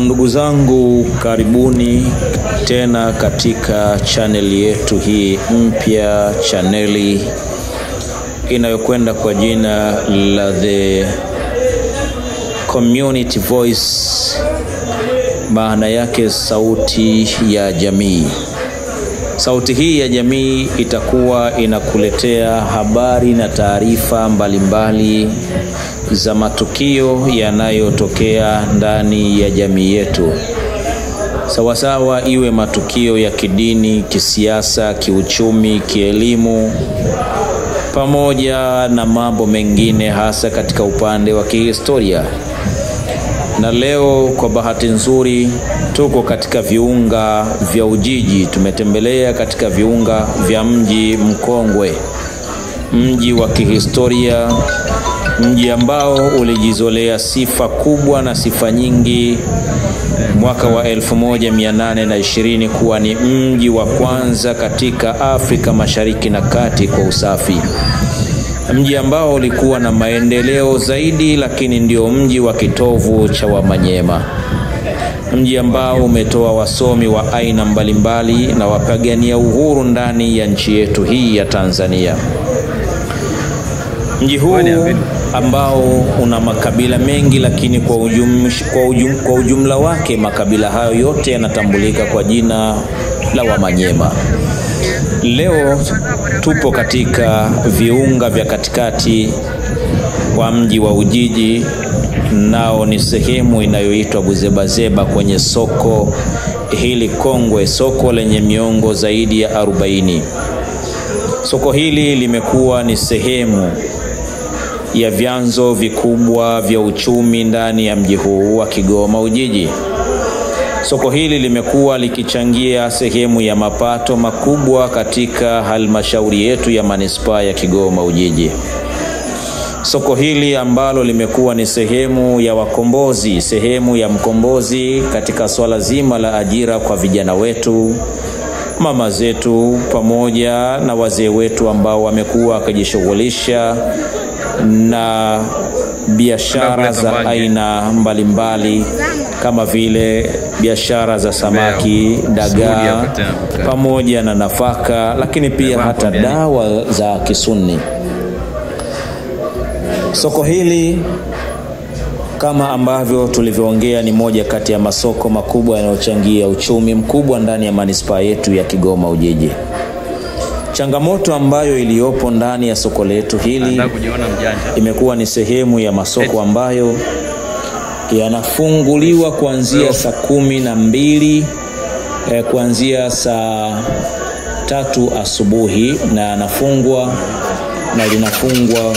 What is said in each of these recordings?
Ndugu zangu, karibuni tena katika chaneli yetu hii mpya, chaneli inayokwenda kwa jina la The Community Voice, maana yake sauti ya jamii. Sauti hii ya jamii itakuwa inakuletea habari na taarifa mbalimbali za matukio yanayotokea ndani ya jamii yetu. Sawasawa iwe matukio ya kidini, kisiasa, kiuchumi, kielimu, pamoja na mambo mengine, hasa katika upande wa kihistoria. Na leo kwa bahati nzuri tuko katika viunga vya Ujiji. Tumetembelea katika viunga vya mji mkongwe, mji wa kihistoria, mji ambao ulijizolea sifa kubwa na sifa nyingi mwaka wa 1820 kuwa ni mji wa kwanza katika Afrika Mashariki na Kati kwa usafi. Mji ambao ulikuwa na maendeleo zaidi, lakini ndio mji wa kitovu cha Wamanyema. Mji ambao umetoa wasomi wa aina mbalimbali na wapigania uhuru ndani ya nchi yetu hii ya Tanzania. Mji huu ambao una makabila mengi, lakini kwa ujumla wake makabila hayo yote yanatambulika kwa jina la Wamanyema. Leo tupo katika viunga vya katikati wa mji wa Ujiji, nao ni sehemu inayoitwa Buzebazeba, kwenye soko hili kongwe, soko lenye miongo zaidi ya 40. Soko hili limekuwa ni sehemu ya vyanzo vikubwa vya uchumi ndani ya mji huu wa Kigoma Ujiji. Soko hili limekuwa likichangia sehemu ya mapato makubwa katika halmashauri yetu ya manispaa ya Kigoma Ujiji. Soko hili ambalo limekuwa ni sehemu ya wakombozi, sehemu ya mkombozi katika swala zima la ajira kwa vijana wetu, mama zetu, pamoja na wazee wetu ambao wamekuwa wakijishughulisha na biashara za aina mbalimbali kama vile biashara za samaki, dagaa, pamoja na nafaka, lakini pia hata dawa za Kisuni. Soko hili kama ambavyo tulivyoongea ni moja kati ya masoko makubwa yanayochangia uchumi mkubwa ndani ya manispaa yetu ya Kigoma Ujiji. Changamoto ambayo iliyopo ndani ya soko letu hili imekuwa ni sehemu ya masoko ambayo yanafunguliwa kuanzia saa 12 kuanzia saa 3 asubuhi na linafungwa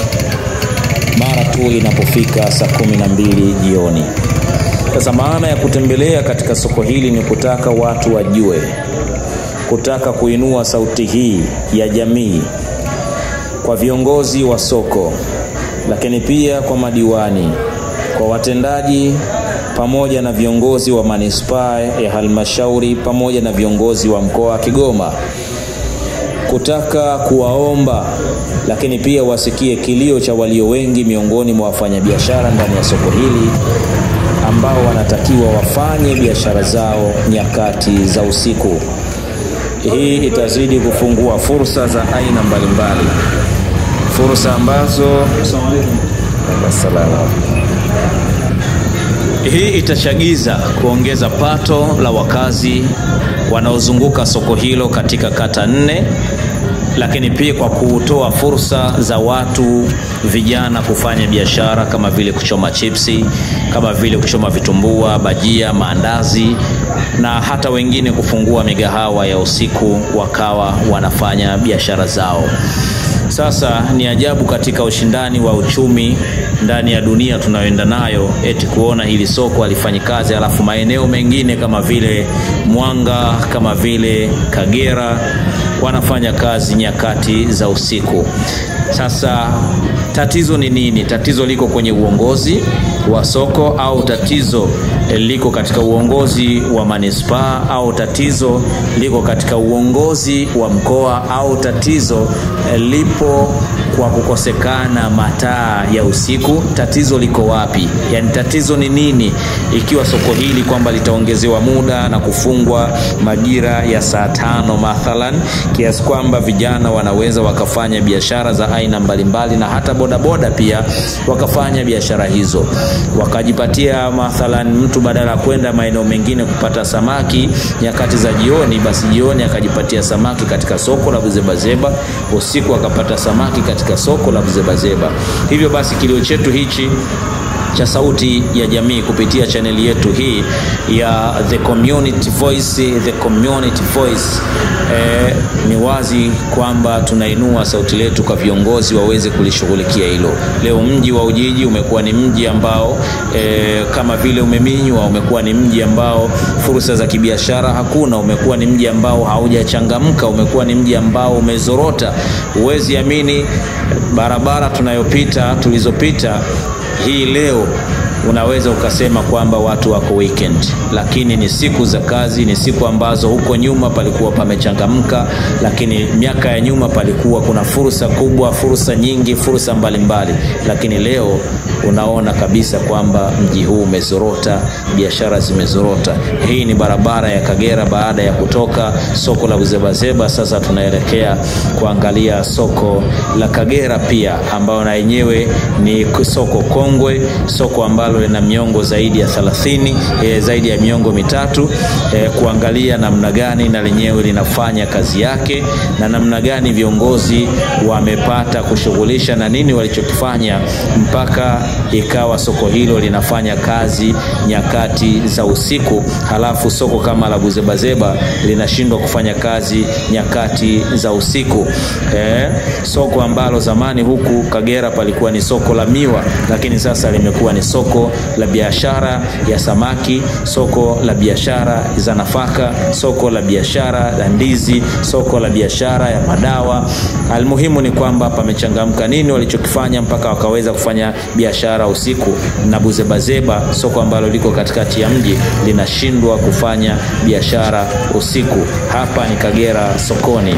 mara tu inapofika saa 12 jioni. Sasa maana ya kutembelea katika soko hili ni kutaka watu wajue, kutaka kuinua sauti hii ya jamii kwa viongozi wa soko, lakini pia kwa madiwani, kwa watendaji, pamoja na viongozi wa manispaa ya halmashauri, pamoja na viongozi wa mkoa wa Kigoma, kutaka kuwaomba, lakini pia wasikie kilio cha walio wengi miongoni mwa wafanyabiashara ndani ya soko hili ambao wanatakiwa wafanye biashara zao nyakati za usiku. Hii itazidi kufungua fursa za aina mbalimbali, fursa ambazo hii itachagiza kuongeza pato la wakazi wanaozunguka soko hilo katika kata 4, lakini pia kwa kutoa fursa za watu vijana kufanya biashara kama vile kuchoma chipsi, kama vile kuchoma vitumbua, bajia, maandazi, na hata wengine kufungua migahawa ya usiku wakawa wanafanya biashara zao. Sasa ni ajabu katika ushindani wa uchumi ndani ya dunia tunayoenda nayo, eti kuona hili soko alifanyi kazi, alafu maeneo mengine kama vile Mwanga, kama vile Kagera, wanafanya kazi nyakati za usiku. Sasa tatizo ni nini? Tatizo liko kwenye uongozi wa soko, au tatizo liko katika uongozi wa manispaa, au tatizo liko katika uongozi wa mkoa, au tatizo lipo kwa kukosekana mataa ya usiku? Tatizo liko wapi? Yani tatizo ni nini ikiwa soko hili kwamba litaongezewa muda na kufungwa majira ya saa 5 mathalan, kiasi kwamba vijana wanaweza wakafanya biashara za aina mbalimbali, na hata bodaboda pia wakafanya biashara hizo, wakajipatia mathalan, mtu badala kwenda maeneo mengine kupata samaki nyakati za jioni, basi jioni akajipatia samaki katika soko la Buzebazeba, usiku akapata samaki katika soko la Buzebazeba. Hivyo basi kilio chetu hichi cha Sauti ya Jamii kupitia chaneli yetu hii ya The Community Voice, ni wazi kwamba tunainua sauti letu kwa viongozi waweze kulishughulikia hilo. Leo mji wa Ujiji umekuwa ni mji ambao kama vile umeminywa, umekuwa ni mji ambao fursa za kibiashara hakuna, umekuwa ni mji ambao haujachangamka, umekuwa ni mji ambao umezorota. Huwezi amini barabara tulizopita hii leo unaweza ukasema kwamba watu wako weekend, lakini ni siku za kazi, ni siku ambazo huko nyuma palikuwa pamechangamka, lakini miaka ya nyuma palikuwa kuna fursa kubwa, fursa nyingi, fursa mbalimbali, lakini leo unaona kabisa kwamba mji huu umezorota, biashara zimezorota. Hii ni barabara ya Kagera. Baada ya kutoka soko la Buzebazeba, sasa tunaelekea kuangalia soko la Kagera pia, ambao na yenyewe ni soko kongwe, soko ambalo lina miongo zaidi ya 30, zaidi ya miongo mitatu, kuangalia namna gani na lenyewe linafanya kazi yake, na namna gani viongozi wamepata kushughulisha, na nini walichokifanya mpaka ikawa soko hilo linafanya kazi nyakati za usiku, halafu soko kama la Buzebazeba linashindwa kufanya kazi nyakati za usiku. Soko ambalo zamani huku Kagera palikuwa ni soko la miwa, lakini sasa limekuwa ni soko la biashara ya samaki, soko la biashara za nafaka, soko la biashara la ndizi, soko la biashara ya madawa. Almuhimu ni kwamba pamechangamka. Nini walichokifanya mpaka wakaweza kufanya biashara usiku, na Buzebazeba, soko ambalo liko katikati ya mji, linashindwa kufanya biashara usiku? Hapa ni Kagera sokoni.